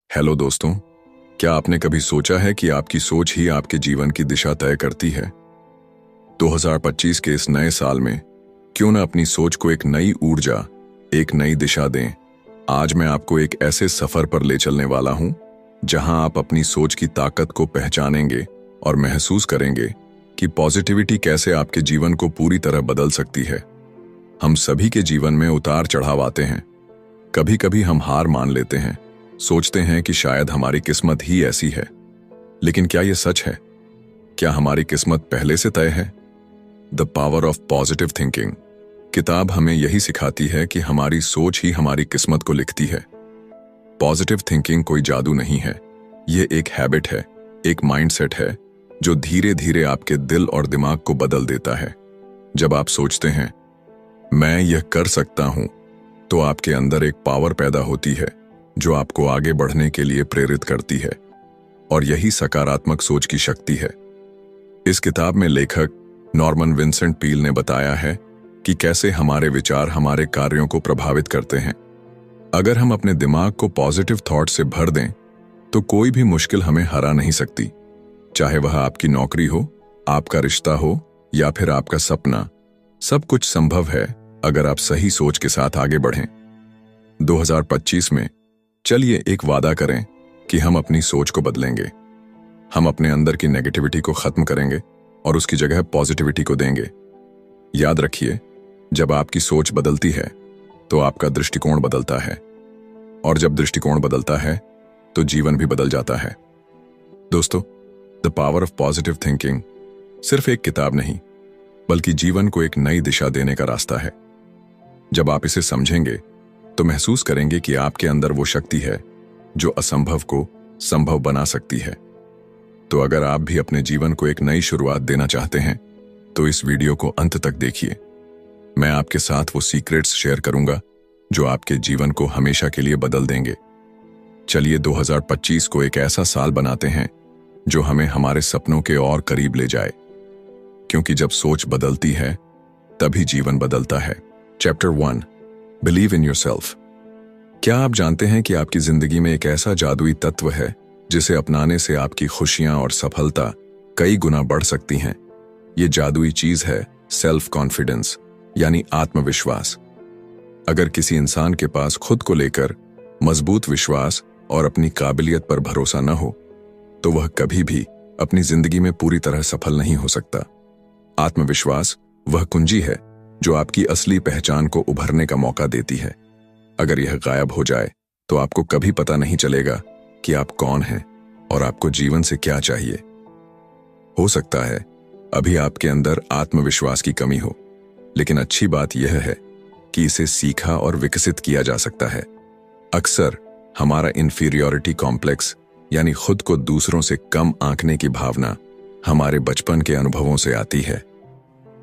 Hello दोस्तों, क्या आपने कभी सोचा है कि आपकी सोच ही आपके जीवन की दिशा तय करती है? 2025 के इस नए साल में क्यों न अपनी सोच को एक नई ऊर्जा, एक नई दिशा दें। आज मैं आपको एक ऐसे सफर पर ले चलने वाला हूं जहां आप अपनी सोच की ताकत को पहचानेंगे और महसूस करेंगे कि पॉजिटिविटी कैसे आपके जीवन को पूरी तरह बदल सकती है। हम सभी के जीवन में उतार चढ़ाव आते हैं। कभी कभी हम हार मान लेते हैं, सोचते हैं कि शायद हमारी किस्मत ही ऐसी है। लेकिन क्या यह सच है? क्या हमारी किस्मत पहले से तय है? The power of positive thinking किताब हमें यही सिखाती है कि हमारी सोच ही हमारी किस्मत को लिखती है। पॉजिटिव थिंकिंग कोई जादू नहीं है, यह एक हैबिट है, एक माइंडसेट है जो धीरे धीरे आपके दिल और दिमाग को बदल देता है। जब आप सोचते हैं मैं यह कर सकता हूं, तो आपके अंदर एक पावर पैदा होती है जो आपको आगे बढ़ने के लिए प्रेरित करती है, और यही सकारात्मक सोच की शक्ति है। इस किताब में लेखक नॉर्मन विंसेंट पील ने बताया है कि कैसे हमारे विचार हमारे कार्यों को प्रभावित करते हैं। अगर हम अपने दिमाग को पॉजिटिव थॉट से भर दें तो कोई भी मुश्किल हमें हरा नहीं सकती, चाहे वह आपकी नौकरी हो, आपका रिश्ता हो या फिर आपका सपना। सब कुछ संभव है अगर आप सही सोच के साथ आगे बढ़ें। 2025 में चलिए एक वादा करें कि हम अपनी सोच को बदलेंगे। हम अपने अंदर की नेगेटिविटी को खत्म करेंगे और उसकी जगह पॉजिटिविटी को देंगे। याद रखिए, जब आपकी सोच बदलती है तो आपका दृष्टिकोण बदलता है, और जब दृष्टिकोण बदलता है तो जीवन भी बदल जाता है। दोस्तों, the power of positive thinking सिर्फ एक किताब नहीं, बल्कि जीवन को एक नई दिशा देने का रास्ता है। जब आप इसे समझेंगे तो महसूस करेंगे कि आपके अंदर वो शक्ति है जो असंभव को संभव बना सकती है। तो अगर आप भी अपने जीवन को एक नई शुरुआत देना चाहते हैं तो इस वीडियो को अंत तक देखिए। मैं आपके साथ वो सीक्रेट्स शेयर करूंगा जो आपके जीवन को हमेशा के लिए बदल देंगे। चलिए 2025 को एक ऐसा साल बनाते हैं जो हमें हमारे सपनों के और करीब ले जाए, क्योंकि जब सोच बदलती है तभी जीवन बदलता है। Chapter 1, believe in yourself. क्या आप जानते हैं कि आपकी जिंदगी में एक ऐसा जादुई तत्व है जिसे अपनाने से आपकी खुशियां और सफलता कई गुना बढ़ सकती हैं? ये जादुई चीज है सेल्फ कॉन्फिडेंस, यानी आत्मविश्वास। अगर किसी इंसान के पास खुद को लेकर मजबूत विश्वास और अपनी काबिलियत पर भरोसा न हो तो वह कभी भी अपनी जिंदगी में पूरी तरह सफल नहीं हो सकता। आत्मविश्वास वह कुंजी है जो आपकी असली पहचान को उभरने का मौका देती है। अगर यह गायब हो जाए तो आपको कभी पता नहीं चलेगा कि आप कौन हैं और आपको जीवन से क्या चाहिए। हो सकता है अभी आपके अंदर आत्मविश्वास की कमी हो, लेकिन अच्छी बात यह है कि इसे सीखा और विकसित किया जा सकता है। अक्सर हमारा इंफीरियॉरिटी कॉम्प्लेक्स, यानी खुद को दूसरों से कम आंकने की भावना, हमारे बचपन के अनुभवों से आती है।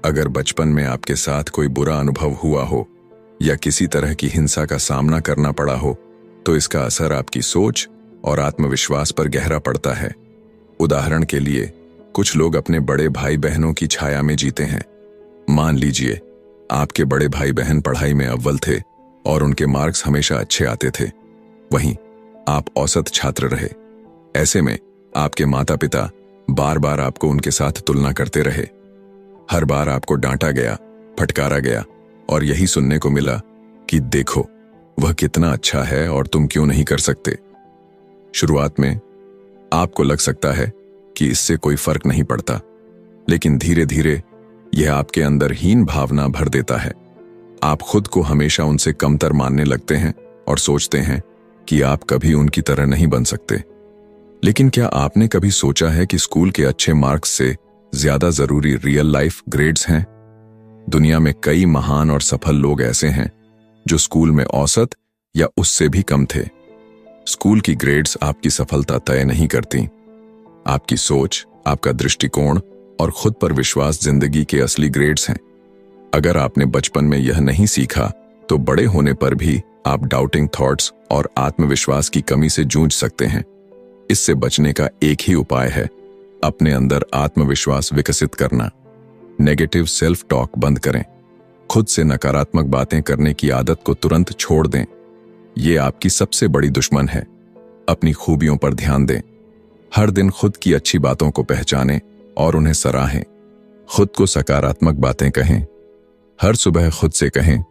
अगर बचपन में आपके साथ कोई बुरा अनुभव हुआ हो या किसी तरह की हिंसा का सामना करना पड़ा हो तो इसका असर आपकी सोच और आत्मविश्वास पर गहरा पड़ता है। उदाहरण के लिए, कुछ लोग अपने बड़े भाई बहनों की छाया में जीते हैं। मान लीजिए आपके बड़े भाई बहन पढ़ाई में अव्वल थे और उनके मार्क्स हमेशा अच्छे आते थे, वहीं आप औसत छात्र रहे। ऐसे में आपके माता पिता बार बार आपको उनके साथ तुलना करते रहे। हर बार आपको डांटा गया, फटकारा गया और यही सुनने को मिला कि देखो वह कितना अच्छा है और तुम क्यों नहीं कर सकते। शुरुआत में आपको लग सकता है कि इससे कोई फर्क नहीं पड़ता, लेकिन धीरे धीरे यह आपके अंदर हीन भावना भर देता है। आप खुद को हमेशा उनसे कमतर मानने लगते हैं और सोचते हैं कि आप कभी उनकी तरह नहीं बन सकते। लेकिन क्या आपने कभी सोचा है कि स्कूल के अच्छे मार्क्स से ज्यादा जरूरी रियल लाइफ ग्रेड्स हैं? दुनिया में कई महान और सफल लोग ऐसे हैं जो स्कूल में औसत या उससे भी कम थे। स्कूल की ग्रेड्स आपकी सफलता तय नहीं करती। आपकी सोच, आपका दृष्टिकोण और खुद पर विश्वास जिंदगी के असली ग्रेड्स हैं। अगर आपने बचपन में यह नहीं सीखा तो बड़े होने पर भी आप डाउटिंग थॉट्स और आत्मविश्वास की कमी से जूझ सकते हैं। इससे बचने का एक ही उपाय है अपने अंदर आत्मविश्वास विकसित करना। नेगेटिव सेल्फ टॉक बंद करें। खुद से नकारात्मक बातें करने की आदत को तुरंत छोड़ दें। ये आपकी सबसे बड़ी दुश्मन है। अपनी खूबियों पर ध्यान दें। हर दिन खुद की अच्छी बातों को पहचानें और उन्हें सराहें। खुद को सकारात्मक बातें कहें। हर सुबह खुद से कहें,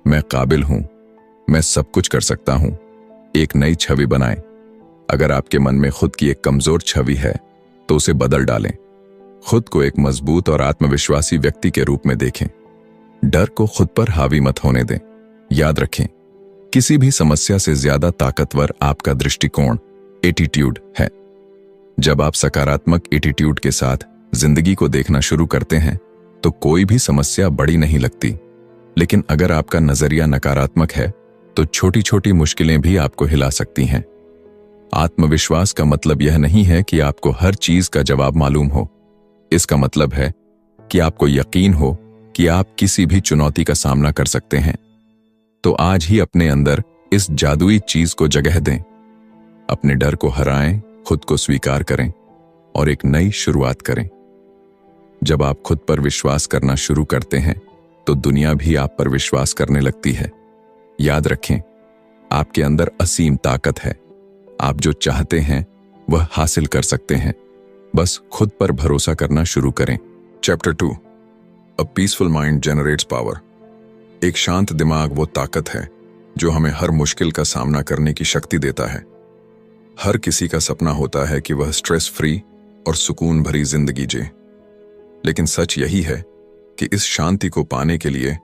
मैं काबिल हूं, मैं सब कुछ कर सकता हूं। एक नई छवि बनाएं। अगर आपके मन में खुद की एक कमजोर छवि है तो उसे बदल डालें। खुद को एक मजबूत और आत्मविश्वासी व्यक्ति के रूप में देखें। डर को खुद पर हावी मत होने दें। याद रखें, किसी भी समस्या से ज्यादा ताकतवर आपका दृष्टिकोण, एटीट्यूड है। जब आप सकारात्मक एटीट्यूड के साथ जिंदगी को देखना शुरू करते हैं तो कोई भी समस्या बड़ी नहीं लगती। लेकिन अगर आपका नजरिया नकारात्मक है तो छोटी छोटी मुश्किलें भी आपको हिला सकती हैं। आत्मविश्वास का मतलब यह नहीं है कि आपको हर चीज का जवाब मालूम हो। इसका मतलब है कि आपको यकीन हो कि आप किसी भी चुनौती का सामना कर सकते हैं। तो आज ही अपने अंदर इस जादुई चीज को जगह दें। अपने डर को हराएं, खुद को स्वीकार करें और एक नई शुरुआत करें। जब आप खुद पर विश्वास करना शुरू करते हैं तो दुनिया भी आप पर विश्वास करने लगती है। याद रखें, आपके अंदर असीम ताकत है। आप जो चाहते हैं वह हासिल कर सकते हैं। बस खुद पर भरोसा करना शुरू करें। Chapter 2, a peaceful mind generates power. एक शांत दिमाग वो ताकत है जो हमें हर मुश्किल का सामना करने की शक्ति देता है। हर किसी का सपना होता है कि वह स्ट्रेस फ्री और सुकून भरी जिंदगी जिए। लेकिन सच यही है कि इस शांति को पाने के लिए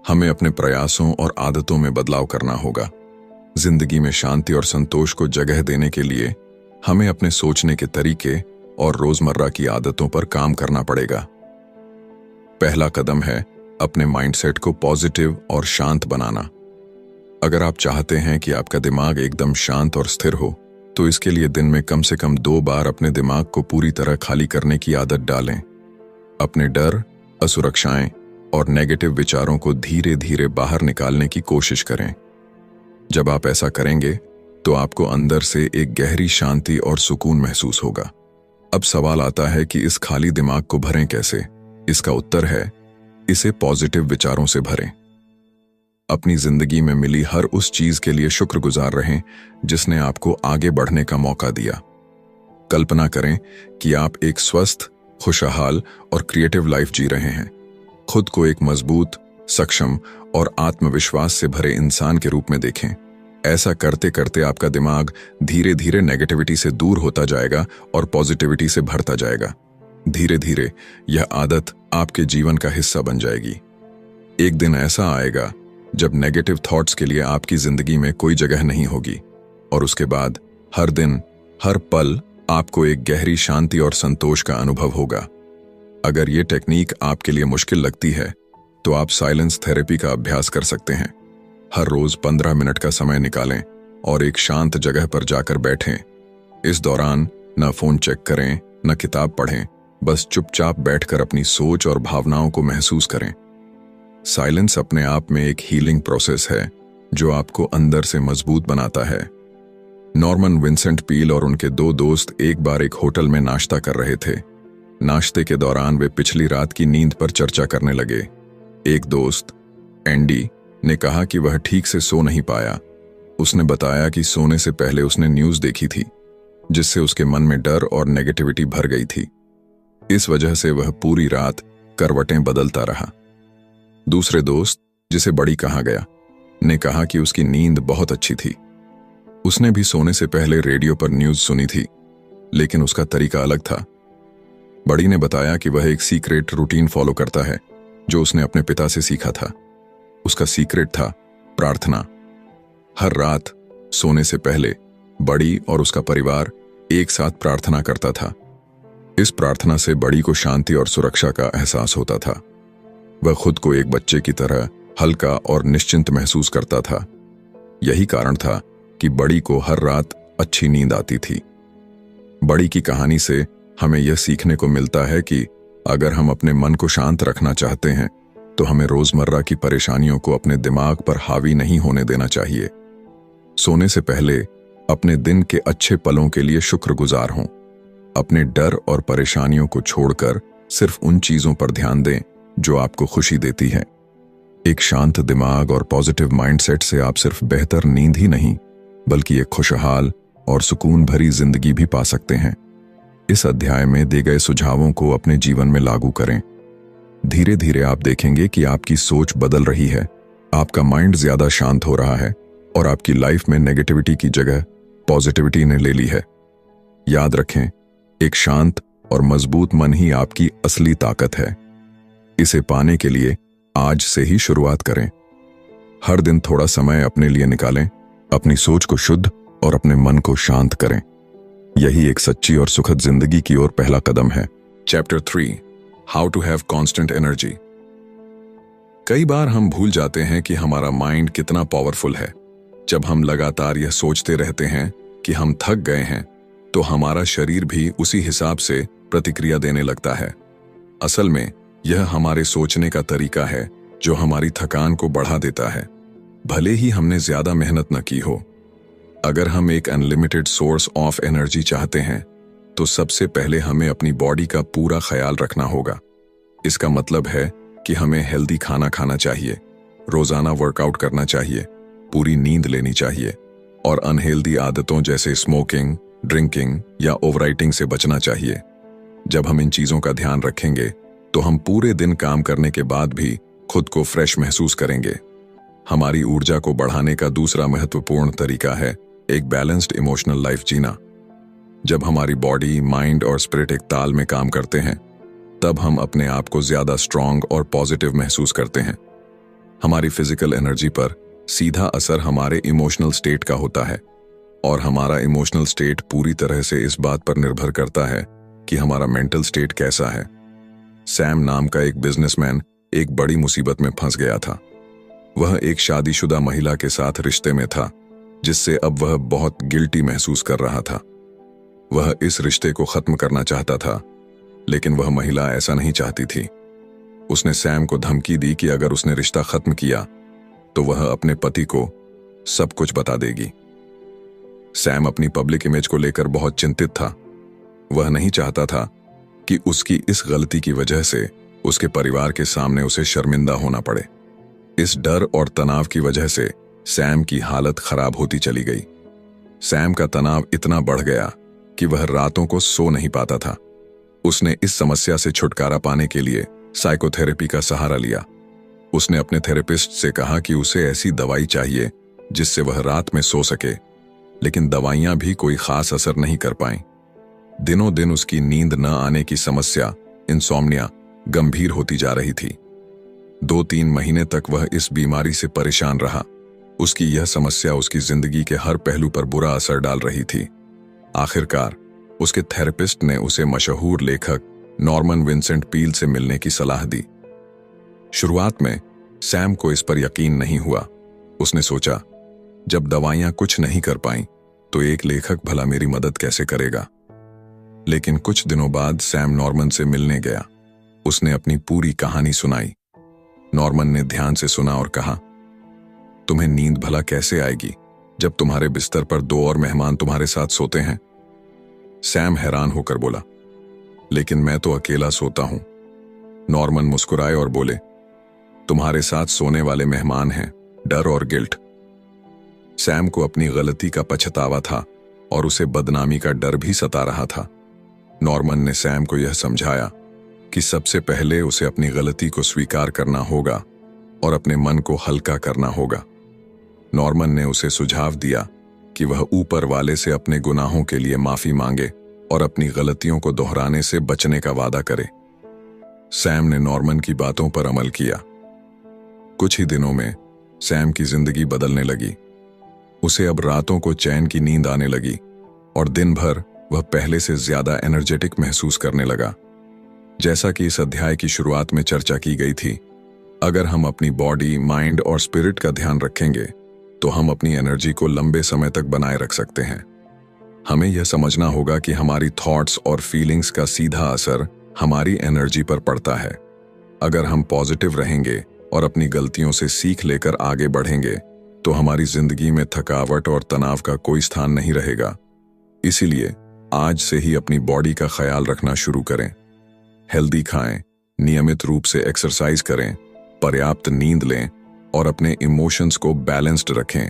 हमें अपने प्रयासों और आदतों में बदलाव करना होगा। जिंदगी में शांति और संतोष को जगह देने के लिए हमें अपने सोचने के तरीके और रोजमर्रा की आदतों पर काम करना पड़ेगा। पहला कदम है अपने माइंडसेट को पॉजिटिव और शांत बनाना। अगर आप चाहते हैं कि आपका दिमाग एकदम शांत और स्थिर हो तो इसके लिए दिन में कम से कम 2 बार अपने दिमाग को पूरी तरह खाली करने की आदत डालें। अपने डर, असुरक्षाएं और नेगेटिव विचारों को धीरे धीरे बाहर निकालने की कोशिश करें। जब आप ऐसा करेंगे तो आपको अंदर से एक गहरी शांति और सुकून महसूस होगा। अब सवाल आता है कि इस खाली दिमाग को भरें कैसे? इसका उत्तर है, इसे पॉजिटिव विचारों से भरें। अपनी जिंदगी में मिली हर उस चीज के लिए शुक्रगुजार रहें जिसने आपको आगे बढ़ने का मौका दिया। कल्पना करें कि आप एक स्वस्थ, खुशहाल और क्रिएटिव लाइफ जी रहे हैं। खुद को एक मजबूत, सक्षम और आत्मविश्वास से भरे इंसान के रूप में देखें। ऐसा करते करते आपका दिमाग धीरे धीरे नेगेटिविटी से दूर होता जाएगा और पॉजिटिविटी से भरता जाएगा। धीरे धीरे यह आदत आपके जीवन का हिस्सा बन जाएगी। एक दिन ऐसा आएगा जब नेगेटिव थॉट्स के लिए आपकी जिंदगी में कोई जगह नहीं होगी और उसके बाद हर दिन, हर पल आपको एक गहरी शांति और संतोष का अनुभव होगा। अगर ये टेक्निक आपके लिए मुश्किल लगती है तो आप साइलेंस थेरेपी का अभ्यास कर सकते हैं। हर रोज 15 मिनट का समय निकालें और एक शांत जगह पर जाकर बैठें। इस दौरान न फोन चेक करें, न किताब पढ़ें, बस चुपचाप बैठकर अपनी सोच और भावनाओं को महसूस करें। साइलेंस अपने आप में एक हीलिंग प्रोसेस है जो आपको अंदर से मजबूत बनाता है। नॉर्मन विंसेंट पील और उनके 2 दोस्त एक बार एक होटल में नाश्ता कर रहे थे। नाश्ते के दौरान वे पिछली रात की नींद पर चर्चा करने लगे। एक दोस्त, एंडी, ने कहा कि वह ठीक से सो नहीं पाया। उसने बताया कि सोने से पहले उसने न्यूज़ देखी थी जिससे उसके मन में डर और नेगेटिविटी भर गई थी। इस वजह से वह पूरी रात करवटें बदलता रहा। दूसरे दोस्त, जिसे बड़ी कहा गया, ने कहा कि उसकी नींद बहुत अच्छी थी। उसने भी सोने से पहले रेडियो पर न्यूज़ सुनी थी, लेकिन उसका तरीका अलग था। बड़ी ने बताया कि वह एक सीक्रेट रूटीन फॉलो करता है जो उसने अपने पिता से सीखा था। उसका सीक्रेट था प्रार्थना। हर रात सोने से पहले बड़ी और उसका परिवार एक साथ प्रार्थना करता था। इस प्रार्थना से बड़ी को शांति और सुरक्षा का एहसास होता था। वह खुद को एक बच्चे की तरह हल्का और निश्चिंत महसूस करता था। यही कारण था कि बड़ी को हर रात अच्छी नींद आती थी। बड़ी की कहानी से हमें यह सीखने को मिलता है कि अगर हम अपने मन को शांत रखना चाहते हैं तो हमें रोजमर्रा की परेशानियों को अपने दिमाग पर हावी नहीं होने देना चाहिए। सोने से पहले अपने दिन के अच्छे पलों के लिए शुक्रगुजार हों। अपने डर और परेशानियों को छोड़कर सिर्फ उन चीजों पर ध्यान दें जो आपको खुशी देती हैं। एक शांत दिमाग और पॉजिटिव माइंडसेट से आप सिर्फ बेहतर नींद ही नहीं बल्कि एक खुशहाल, और सुकून भरी जिंदगी भी पा सकते हैं। इस अध्याय में दिए गए सुझावों को अपने जीवन में लागू करें। धीरे धीरे आप देखेंगे कि आपकी सोच बदल रही है, आपका माइंड ज्यादा शांत हो रहा है और आपकी लाइफ में नेगेटिविटी की जगह पॉजिटिविटी ने ले ली है। याद रखें, एक शांत और मजबूत मन ही आपकी असली ताकत है। इसे पाने के लिए आज से ही शुरुआत करें। हर दिन थोड़ा समय अपने लिए निकालें, अपनी सोच को शुद्ध और अपने मन को शांत करें। यही एक सच्ची और सुखद जिंदगी की ओर पहला कदम है। Chapter 3, how to have constant energy. कई बार हम भूल जाते हैं कि हमारा माइंड कितना पावरफुल है। जब हम लगातार यह सोचते रहते हैं कि हम थक गए हैं, तो हमारा शरीर भी उसी हिसाब से प्रतिक्रिया देने लगता है। असल में यह हमारे सोचने का तरीका है जो हमारी थकान को बढ़ा देता है, भले ही हमने ज्यादा मेहनत न की हो। अगर हम एक अनलिमिटेड सोर्स ऑफ एनर्जी चाहते हैं, तो सबसे पहले हमें अपनी बॉडी का पूरा ख्याल रखना होगा। इसका मतलब है कि हमें हेल्दी खाना खाना चाहिए, रोजाना वर्कआउट करना चाहिए, पूरी नींद लेनी चाहिए और अनहेल्दी आदतों जैसे स्मोकिंग, ड्रिंकिंग या ओवरईटिंग से बचना चाहिए। जब हम इन चीजों का ध्यान रखेंगे तो हम पूरे दिन काम करने के बाद भी खुद को फ्रेश महसूस करेंगे। हमारी ऊर्जा को बढ़ाने का दूसरा महत्वपूर्ण तरीका है एक बैलेंस्ड इमोशनल लाइफ जीना। जब हमारी बॉडी, माइंड और स्पिरिट एक ताल में काम करते हैं, तब हम अपने आप को ज्यादा स्ट्रांग और पॉजिटिव महसूस करते हैं। हमारी फिजिकल एनर्जी पर सीधा असर हमारे इमोशनल स्टेट का होता है और हमारा इमोशनल स्टेट पूरी तरह से इस बात पर निर्भर करता है कि हमारा मेंटल स्टेट कैसा है। सैम नाम का एक बिजनेसमैन एक बड़ी मुसीबत में फंस गया था। वह एक शादीशुदा महिला के साथ रिश्ते में था, जिससे अब वह बहुत गिल्टी महसूस कर रहा था। वह इस रिश्ते को खत्म करना चाहता था, लेकिन वह महिला ऐसा नहीं चाहती थी। उसने सैम को धमकी दी कि अगर उसने रिश्ता खत्म किया तो वह अपने पति को सब कुछ बता देगी। सैम अपनी पब्लिक इमेज को लेकर बहुत चिंतित था। वह नहीं चाहता था कि उसकी इस गलती की वजह से उसके परिवार के सामने उसे शर्मिंदा होना पड़े। इस डर और तनाव की वजह से सैम की हालत खराब होती चली गई। सैम का तनाव इतना बढ़ गया कि वह रातों को सो नहीं पाता था। उसने इस समस्या से छुटकारा पाने के लिए साइकोथेरेपी का सहारा लिया। उसने अपने थेरेपिस्ट से कहा कि उसे ऐसी दवाई चाहिए जिससे वह रात में सो सके, लेकिन दवाइयां भी कोई खास असर नहीं कर पाईं। दिनों दिन उसकी नींद न आने की समस्या, इंसोम्निया, गंभीर होती जा रही थी। 2-3 महीने तक वह इस बीमारी से परेशान रहा। उसकी यह समस्या उसकी जिंदगी के हर पहलू पर बुरा असर डाल रही थी। आखिरकार उसके थेरेपिस्ट ने उसे मशहूर लेखक नॉर्मन विंसेंट पील से मिलने की सलाह दी। शुरुआत में सैम को इस पर यकीन नहीं हुआ। उसने सोचा, जब दवाइयां कुछ नहीं कर पाईं, तो एक लेखक भला मेरी मदद कैसे करेगा। लेकिन कुछ दिनों बाद सैम नॉर्मन से मिलने गया। उसने अपनी पूरी कहानी सुनाई। नॉर्मन ने ध्यान से सुना और कहा, तुम्हें नींद भला कैसे आएगी जब तुम्हारे बिस्तर पर 2 और मेहमान तुम्हारे साथ सोते हैं। सैम हैरान होकर बोला, लेकिन मैं तो अकेला सोता हूं। नॉर्मन मुस्कुराए और बोले, तुम्हारे साथ सोने वाले मेहमान हैं डर और गिल्ट। सैम को अपनी गलती का पछतावा था और उसे बदनामी का डर भी सता रहा था। नॉर्मन ने सैम को यह समझाया कि सबसे पहले उसे अपनी गलती को स्वीकार करना होगा और अपने मन को हल्का करना होगा। नॉर्मन ने उसे सुझाव दिया कि वह ऊपर वाले से अपने गुनाहों के लिए माफी मांगे और अपनी गलतियों को दोहराने से बचने का वादा करे। सैम ने नॉर्मन की बातों पर अमल किया। कुछ ही दिनों में सैम की जिंदगी बदलने लगी। उसे अब रातों को चैन की नींद आने लगी और दिन भर वह पहले से ज्यादा एनर्जेटिक महसूस करने लगा। जैसा कि इस अध्याय की शुरुआत में चर्चा की गई थी, अगर हम अपनी बॉडी, माइंड और स्पिरिट का ध्यान रखेंगे तो हम अपनी एनर्जी को लंबे समय तक बनाए रख सकते हैं। हमें यह समझना होगा कि हमारी थॉट्स और फीलिंग्स का सीधा असर हमारी एनर्जी पर पड़ता है। अगर हम पॉजिटिव रहेंगे और अपनी गलतियों से सीख लेकर आगे बढ़ेंगे तो हमारी जिंदगी में थकावट और तनाव का कोई स्थान नहीं रहेगा। इसीलिए आज से ही अपनी बॉडी का ख्याल रखना शुरू करें। हेल्दी खाएं, नियमित रूप से एक्सरसाइज करें, पर्याप्त नींद लें और अपने इमोशंस को बैलेंस्ड रखें।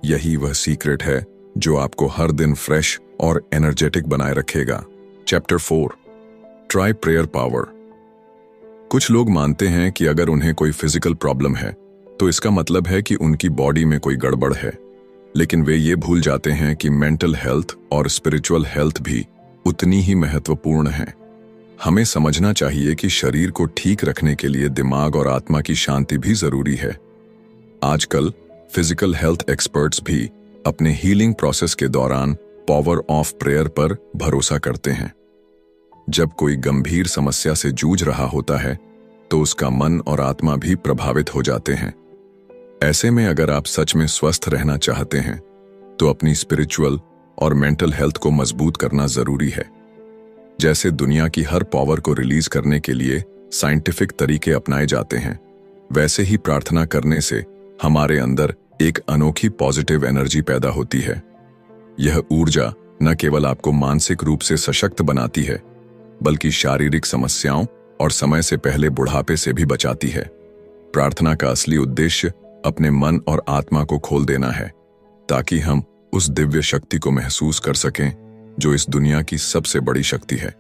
यही वह सीक्रेट है जो आपको हर दिन फ्रेश और एनर्जेटिक बनाए रखेगा। Chapter 4, try prayer power. कुछ लोग मानते हैं कि अगर उन्हें कोई फिजिकल प्रॉब्लम है तो इसका मतलब है कि उनकी बॉडी में कोई गड़बड़ है, लेकिन वे ये भूल जाते हैं कि मेंटल हेल्थ और स्पिरिचुअल हेल्थ भी उतनी ही महत्वपूर्ण है। हमें समझना चाहिए कि शरीर को ठीक रखने के लिए दिमाग और आत्मा की शांति भी जरूरी है। आजकल फिजिकल हेल्थ एक्सपर्ट्स भी अपने हीलिंग प्रोसेस के दौरान पावर ऑफ प्रेयर पर भरोसा करते हैं। जब कोई गंभीर समस्या से जूझ रहा होता है तो उसका मन और आत्मा भी प्रभावित हो जाते हैं। ऐसे में अगर आप सच में स्वस्थ रहना चाहते हैं तो अपनी स्पिरिचुअल और मेंटल हेल्थ को मजबूत करना जरूरी है। जैसे दुनिया की हर पावर को रिलीज करने के लिए साइंटिफिक तरीके अपनाए जाते हैं, वैसे ही प्रार्थना करने से हमारे अंदर एक अनोखी पॉजिटिव एनर्जी पैदा होती है। यह ऊर्जा न केवल आपको मानसिक रूप से सशक्त बनाती है, बल्कि शारीरिक समस्याओं और समय से पहले बुढ़ापे से भी बचाती है। प्रार्थना का असली उद्देश्य अपने मन और आत्मा को खोल देना है, ताकि हम उस दिव्य शक्ति को महसूस कर सकें जो इस दुनिया की सबसे बड़ी शक्ति है।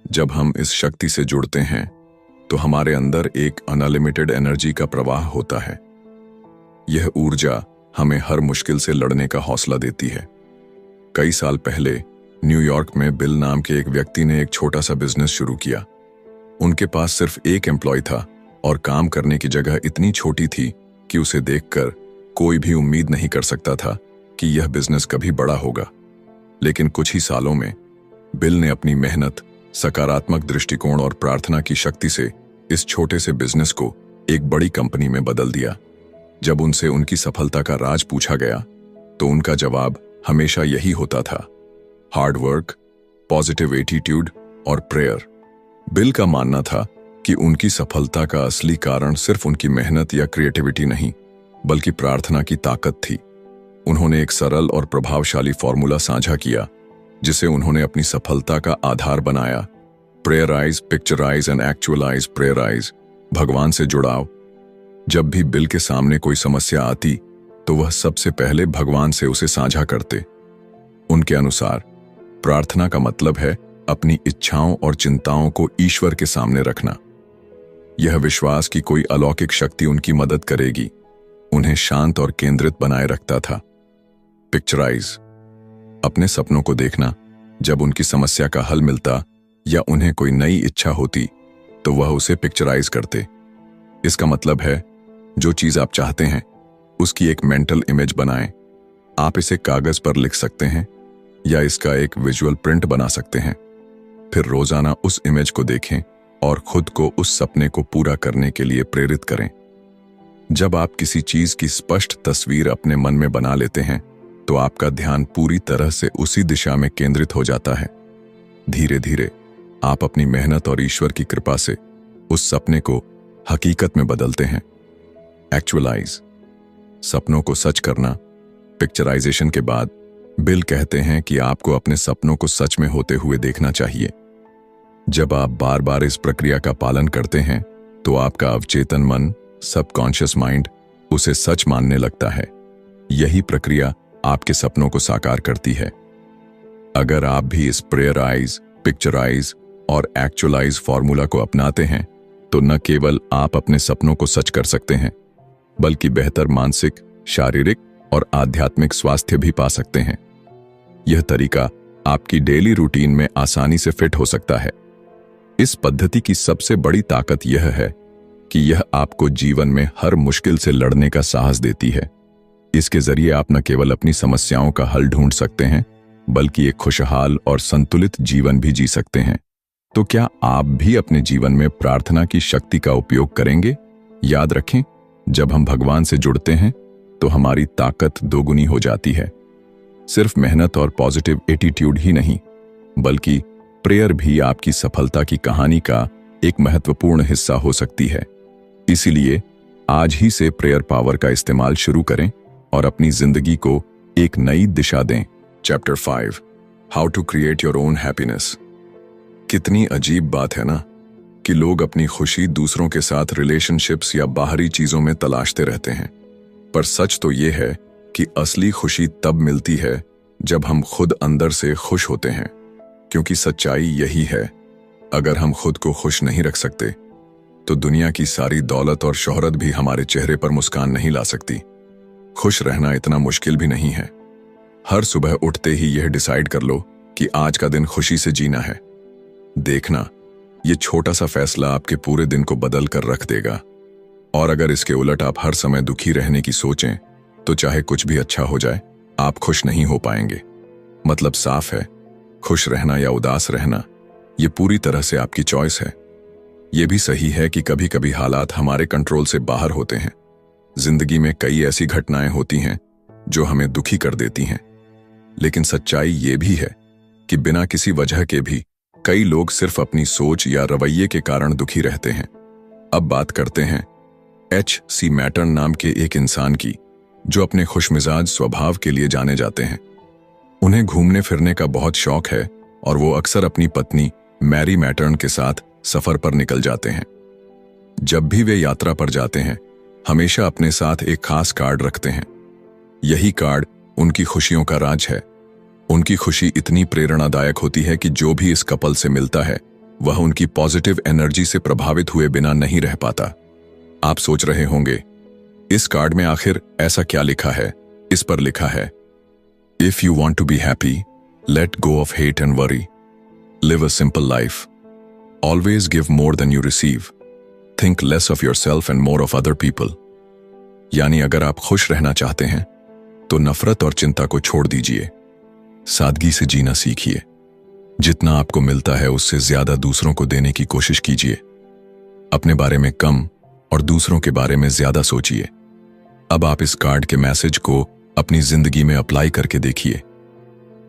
जब हम इस शक्ति से जुड़ते हैं तो हमारे अंदर एक अनलिमिटेड एनर्जी का प्रवाह होता है। यह ऊर्जा हमें हर मुश्किल से लड़ने का हौसला देती है। कई साल पहले न्यूयॉर्क में बिल नाम के एक व्यक्ति ने एक छोटा सा बिजनेस शुरू किया। उनके पास सिर्फ एक एम्प्लॉय था और काम करने की जगह इतनी छोटी थी कि उसे देखकर कोई भी उम्मीद नहीं कर सकता था कि यह बिजनेस कभी बड़ा होगा। लेकिन कुछ ही सालों में बिल ने अपनी मेहनत, सकारात्मक दृष्टिकोण और प्रार्थना की शक्ति से इस छोटे से बिजनेस को एक बड़ी कंपनी में बदल दिया। जब उनसे उनकी सफलता का राज पूछा गया तो उनका जवाब हमेशा यही होता था: हार्ड वर्क, पॉजिटिव एटीट्यूड और प्रेयर। बिल का मानना था कि उनकी सफलता का असली कारण सिर्फ उनकी मेहनत या क्रिएटिविटी नहीं, बल्कि प्रार्थना की ताकत थी। उन्होंने एक सरल और प्रभावशाली फॉर्मूला साझा किया, जिसे उन्होंने अपनी सफलता का आधार बनाया: प्रेयराइज, पिक्चराइज एंड एक्चुअलाइज। प्रेयराइज, भगवान से जुड़ाव। जब भी बिल के सामने कोई समस्या आती तो वह सबसे पहले भगवान से उसे साझा करते। उनके अनुसार प्रार्थना का मतलब है अपनी इच्छाओं और चिंताओं को ईश्वर के सामने रखना। यह विश्वास कि कोई अलौकिक शक्ति उनकी मदद करेगी उन्हें शांत और केंद्रित बनाए रखता था। पिक्चराइज, अपने सपनों को देखना। जब उनकी समस्या का हल मिलता या उन्हें कोई नई इच्छा होती तो वह उसे पिक्चराइज करते। इसका मतलब है जो चीज आप चाहते हैं उसकी एक मेंटल इमेज बनाएं। आप इसे कागज पर लिख सकते हैं या इसका एक विजुअल प्रिंट बना सकते हैं। फिर रोजाना उस इमेज को देखें और खुद को उस सपने को पूरा करने के लिए प्रेरित करें। जब आप किसी चीज की स्पष्ट तस्वीर अपने मन में बना लेते हैं तो आपका ध्यान पूरी तरह से उसी दिशा में केंद्रित हो जाता है। धीरे धीरे आप अपनी मेहनत और ईश्वर की कृपा से उस सपने को हकीकत में बदलते हैं। एक्चुअलाइज, सपनों को सच करना। पिक्चराइजेशन के बाद बिल कहते हैं कि आपको अपने सपनों को सच में होते हुए देखना चाहिए। जब आप बार बार इस प्रक्रिया का पालन करते हैं तो आपका अवचेतन मन, सबकॉन्शियस माइंड, उसे सच मानने लगता है। यही प्रक्रिया आपके सपनों को साकार करती है। अगर आप भी इस प्रेयराइज, पिक्चराइज और एक्चुअलाइज फॉर्मूला को अपनाते हैं तो न केवल आप अपने सपनों को सच कर सकते हैं, बल्कि बेहतर मानसिक, शारीरिक और आध्यात्मिक स्वास्थ्य भी पा सकते हैं। यह तरीका आपकी डेली रूटीन में आसानी से फिट हो सकता है। इस पद्धति की सबसे बड़ी ताकत यह है कि यह आपको जीवन में हर मुश्किल से लड़ने का साहस देती है। इसके जरिए आप न केवल अपनी समस्याओं का हल ढूंढ सकते हैं, बल्कि एक खुशहाल और संतुलित जीवन भी जी सकते हैं। तो क्या आप भी अपने जीवन में प्रार्थना की शक्ति का उपयोग करेंगे? याद रखें, जब हम भगवान से जुड़ते हैं तो हमारी ताकत दोगुनी हो जाती है। सिर्फ मेहनत और पॉजिटिव एटीट्यूड ही नहीं, बल्कि प्रेयर भी आपकी सफलता की कहानी का एक महत्वपूर्ण हिस्सा हो सकती है। इसीलिए आज ही से प्रेयर पावर का इस्तेमाल शुरू करें और अपनी जिंदगी को एक नई दिशा दें। Chapter 5, how to create your own happiness. कितनी अजीब बात है ना कि लोग अपनी खुशी दूसरों के साथ रिलेशनशिप्स या बाहरी चीजों में तलाशते रहते हैं, पर सच तो यह है कि असली खुशी तब मिलती है जब हम खुद अंदर से खुश होते हैं, क्योंकि सच्चाई यही है, अगर हम खुद को खुश नहीं रख सकते तो दुनिया की सारी दौलत और शोहरत भी हमारे चेहरे पर मुस्कान नहीं ला सकती। खुश रहना इतना मुश्किल भी नहीं है। हर सुबह उठते ही यह डिसाइड कर लो कि आज का दिन खुशी से जीना है। देखना, ये छोटा सा फैसला आपके पूरे दिन को बदल कर रख देगा। और अगर इसके उलट आप हर समय दुखी रहने की सोचें तो चाहे कुछ भी अच्छा हो जाए, आप खुश नहीं हो पाएंगे। मतलब साफ है, खुश रहना या उदास रहना ये पूरी तरह से आपकी चॉइस है। ये भी सही है कि कभी कभी हालात हमारे कंट्रोल से बाहर होते हैं। जिंदगी में कई ऐसी घटनाएं होती हैं जो हमें दुखी कर देती हैं, लेकिन सच्चाई ये भी है कि बिना किसी वजह के भी कई लोग सिर्फ अपनी सोच या रवैये के कारण दुखी रहते हैं। अब बात करते हैं H.C. मैटर्न नाम के एक इंसान की, जो अपने खुशमिजाज स्वभाव के लिए जाने जाते हैं। उन्हें घूमने फिरने का बहुत शौक है और वो अक्सर अपनी पत्नी मैरी मैटर्न के साथ सफर पर निकल जाते हैं। जब भी वे यात्रा पर जाते हैं, हमेशा अपने साथ एक खास कार्ड रखते हैं। यही कार्ड उनकी खुशियों का राज है। उनकी खुशी इतनी प्रेरणादायक होती है कि जो भी इस कपल से मिलता है वह उनकी पॉजिटिव एनर्जी से प्रभावित हुए बिना नहीं रह पाता। आप सोच रहे होंगे, इस कार्ड में आखिर ऐसा क्या लिखा है? इस पर लिखा है, if you want to be happy, let go of hate and worry, live a simple life, always give more than you receive, think less of your self and more of other people. यानी अगर आप खुश रहना चाहते हैं तो नफरत और चिंता को छोड़ दीजिए, सादगी से जीना सीखिए, जितना आपको मिलता है उससे ज्यादा दूसरों को देने की कोशिश कीजिए, अपने बारे में कम और दूसरों के बारे में ज्यादा सोचिए। अब आप इस कार्ड के मैसेज को अपनी जिंदगी में अप्लाई करके देखिए।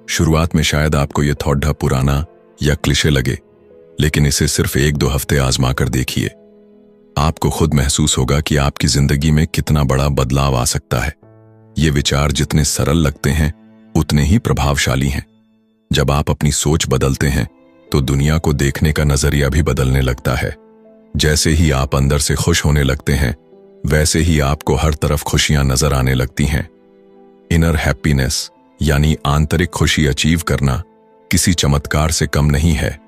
शुरुआत में शायद आपको यह थोड़ा पुराना या क्लिशे लगे, लेकिन इसे सिर्फ 1-2 हफ्ते आजमा कर देखिए। आपको खुद महसूस होगा कि आपकी जिंदगी में कितना बड़ा बदलाव आ सकता है। ये विचार जितने सरल लगते हैं उतने ही प्रभावशाली हैं। जब आप अपनी सोच बदलते हैं तो दुनिया को देखने का नजरिया भी बदलने लगता है। जैसे ही आप अंदर से खुश होने लगते हैं, वैसे ही आपको हर तरफ खुशियां नजर आने लगती हैं। इनर हैप्पीनेस यानी आंतरिक खुशी अचीव करना किसी चमत्कार से कम नहीं है।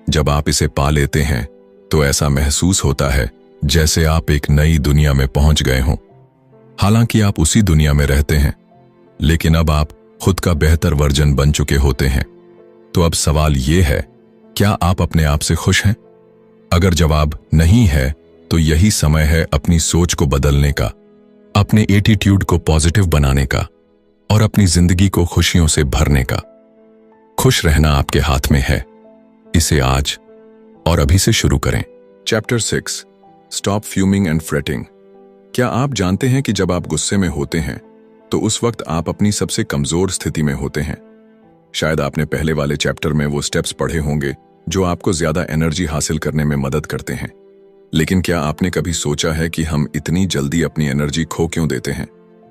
जब आप इसे पा लेते हैं तो ऐसा महसूस होता है जैसे आप एक नई दुनिया में पहुंच गए हों। हालांकि आप उसी दुनिया में रहते हैं, लेकिन अब आप खुद का बेहतर वर्जन बन चुके होते हैं। तो अब सवाल यह है, क्या आप अपने आप से खुश हैं? अगर जवाब नहीं है तो यही समय है अपनी सोच को बदलने का, अपने एटीट्यूड को पॉजिटिव बनाने का और अपनी जिंदगी को खुशियों से भरने का। खुश रहना आपके हाथ में है। इसे आज और अभी से शुरू करें। Chapter 6, stop fuming and fretting. क्या आप जानते हैं कि जब आप गुस्से में होते हैं तो उस वक्त आप अपनी सबसे कमजोर स्थिति में होते हैं? शायद आपने पहले वाले चैप्टर में वो स्टेप्स पढ़े होंगे जो आपको ज्यादा एनर्जी हासिल करने में मदद करते हैं। लेकिन क्या आपने कभी सोचा है कि हम इतनी जल्दी अपनी एनर्जी खो क्यों देते हैं?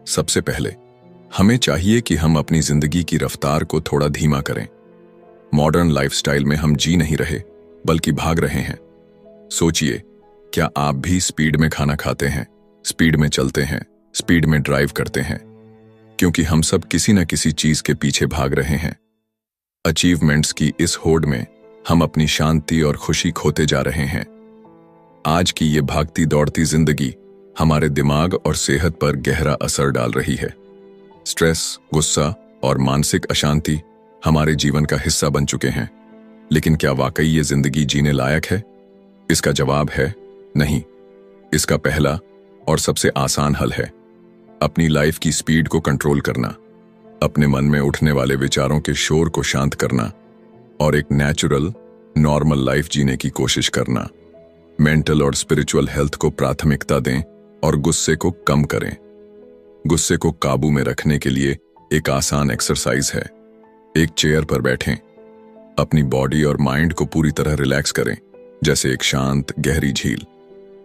सबसे पहले हमें चाहिए कि हम अपनी जिंदगी की रफ्तार को थोड़ा धीमा करें। मॉडर्न लाइफस्टाइल में हम जी नहीं रहे बल्कि भाग रहे हैं। सोचिए, क्या आप भी स्पीड में खाना खाते हैं, स्पीड में चलते हैं, स्पीड में ड्राइव करते हैं? क्योंकि हम सब किसी न किसी चीज के पीछे भाग रहे हैं। अचीवमेंट्स की इस होड़ में हम अपनी शांति और खुशी खोते जा रहे हैं। आज की ये भागती दौड़ती जिंदगी हमारे दिमाग और सेहत पर गहरा असर डाल रही है। स्ट्रेस, गुस्सा और मानसिक अशांति हमारे जीवन का हिस्सा बन चुके हैं। लेकिन क्या वाकई ये जिंदगी जीने लायक है? इसका जवाब है नहीं। इसका पहला और सबसे आसान हल है अपनी लाइफ की स्पीड को कंट्रोल करना, अपने मन में उठने वाले विचारों के शोर को शांत करना और एक नेचुरल, नॉर्मल लाइफ जीने की कोशिश करना। मेंटल और स्पिरिचुअल हेल्थ को प्राथमिकता दें और गुस्से को कम करें। गुस्से को काबू में रखने के लिए एक आसान एक्सरसाइज है। एक चेयर पर बैठें, अपनी बॉडी और माइंड को पूरी तरह रिलैक्स करें, जैसे एक शांत गहरी झील।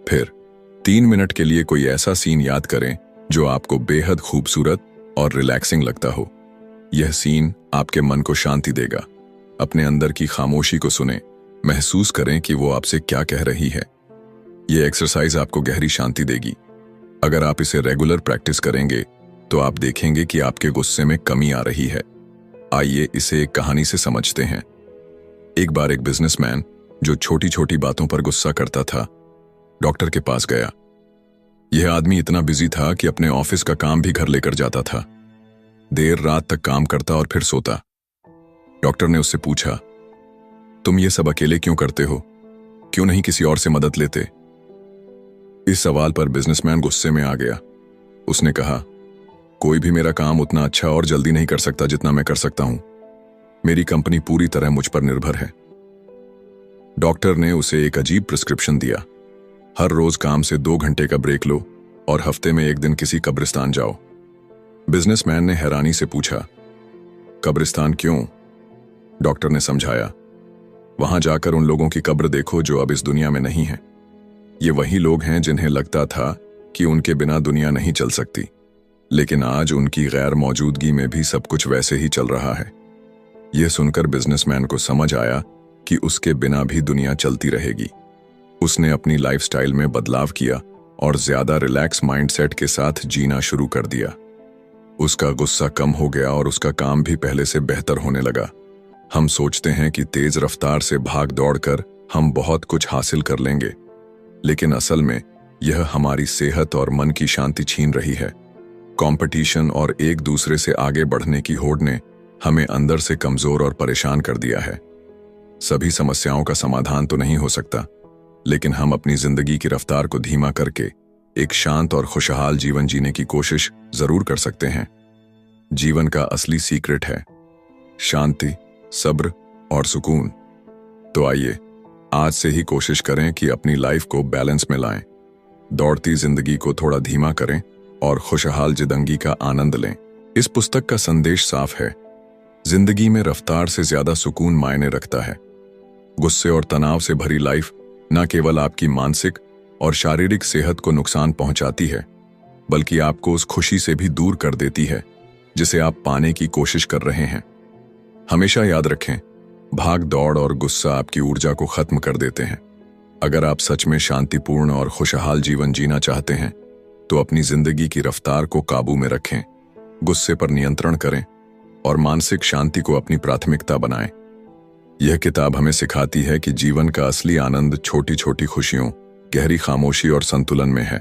फिर 3 मिनट के लिए कोई ऐसा सीन याद करें जो आपको बेहद खूबसूरत और रिलैक्सिंग लगता हो। यह सीन आपके मन को शांति देगा। अपने अंदर की खामोशी को सुनें, महसूस करें कि वो आपसे क्या कह रही है। यह एक्सरसाइज आपको गहरी शांति देगी। अगर आप इसे रेगुलर प्रैक्टिस करेंगे तो आप देखेंगे कि आपके गुस्से में कमी आ रही है। आइए इसे एक कहानी से समझते हैं। एक बार एक बिजनेसमैन जो छोटी छोटी बातों पर गुस्सा करता था, डॉक्टर के पास गया। यह आदमी इतना बिजी था कि अपने ऑफिस का काम भी घर लेकर जाता था। देर रात तक काम करता और फिर सोता। डॉक्टर ने उससे पूछा, तुम ये सब अकेले क्यों करते हो? क्यों नहीं किसी और से मदद लेते? इस सवाल पर बिजनेसमैन गुस्से में आ गया। उसने कहा, कोई भी मेरा काम उतना अच्छा और जल्दी नहीं कर सकता जितना मैं कर सकता हूं। मेरी कंपनी पूरी तरह मुझ पर निर्भर है। डॉक्टर ने उसे एक अजीब प्रिस्क्रिप्शन दिया। हर रोज काम से 2 घंटे का ब्रेक लो और हफ्ते में एक दिन किसी कब्रिस्तान जाओ। बिजनेसमैन ने हैरानी से पूछा, कब्रिस्तान क्यों? डॉक्टर ने समझाया, वहां जाकर उन लोगों की कब्र देखो जो अब इस दुनिया में नहीं है। ये वही लोग हैं जिन्हें लगता था कि उनके बिना दुनिया नहीं चल सकती, लेकिन आज उनकी गैर मौजूदगी में भी सब कुछ वैसे ही चल रहा है। यह सुनकर बिजनेसमैन को समझ आया कि उसके बिना भी दुनिया चलती रहेगी। उसने अपनी लाइफस्टाइल में बदलाव किया और ज्यादा रिलैक्स माइंडसेट के साथ जीना शुरू कर दिया। उसका गुस्सा कम हो गया और उसका काम भी पहले से बेहतर होने लगा। हम सोचते हैं कि तेज रफ्तार से भाग दौड़ कर हम बहुत कुछ हासिल कर लेंगे, लेकिन असल में यह हमारी सेहत और मन की शांति छीन रही है। कंपटीशन और एक दूसरे से आगे बढ़ने की होड़ ने हमें अंदर से कमजोर और परेशान कर दिया है। सभी समस्याओं का समाधान तो नहीं हो सकता, लेकिन हम अपनी जिंदगी की रफ्तार को धीमा करके एक शांत और खुशहाल जीवन जीने की कोशिश जरूर कर सकते हैं। जीवन का असली सीक्रेट है शांति, सब्र और सुकून। तो आइए आज से ही कोशिश करें कि अपनी लाइफ को बैलेंस में लाएं, दौड़ती जिंदगी को थोड़ा धीमा करें और खुशहाल जिंदगी का आनंद लें। इस पुस्तक का संदेश साफ है, जिंदगी में रफ्तार से ज्यादा सुकून मायने रखता है। गुस्से और तनाव से भरी लाइफ न केवल आपकी मानसिक और शारीरिक सेहत को नुकसान पहुंचाती है, बल्कि आपको उस खुशी से भी दूर कर देती है जिसे आप पाने की कोशिश कर रहे हैं। हमेशा याद रखें, भाग दौड़ और गुस्सा आपकी ऊर्जा को खत्म कर देते हैं। अगर आप सच में शांतिपूर्ण और खुशहाल जीवन जीना चाहते हैं तो अपनी जिंदगी की रफ्तार को काबू में रखें, गुस्से पर नियंत्रण करें और मानसिक शांति को अपनी प्राथमिकता बनाएं। यह किताब हमें सिखाती है कि जीवन का असली आनंद छोटी छोटी खुशियों, गहरी खामोशी और संतुलन में है।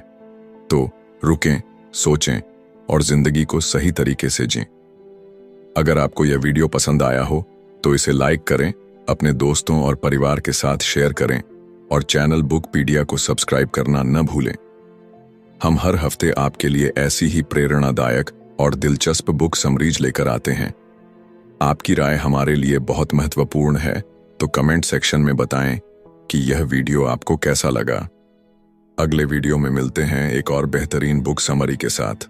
तो रुकें, सोचें और जिंदगी को सही तरीके से जीं। अगर आपको यह वीडियो पसंद आया हो तो इसे लाइक करें, अपने दोस्तों और परिवार के साथ शेयर करें और चैनल बुकपीडिया को सब्सक्राइब करना न भूलें। हम हर हफ्ते आपके लिए ऐसी ही प्रेरणादायक और दिलचस्प बुक समरीज लेकर आते हैं। आपकी राय हमारे लिए बहुत महत्वपूर्ण है, तो कमेंट सेक्शन में बताएं कि यह वीडियो आपको कैसा लगा। अगले वीडियो में मिलते हैं एक और बेहतरीन बुक समरी के साथ।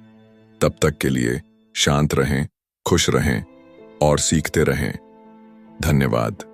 तब तक के लिए शांत रहें, खुश रहें और सीखते रहें। धन्यवाद।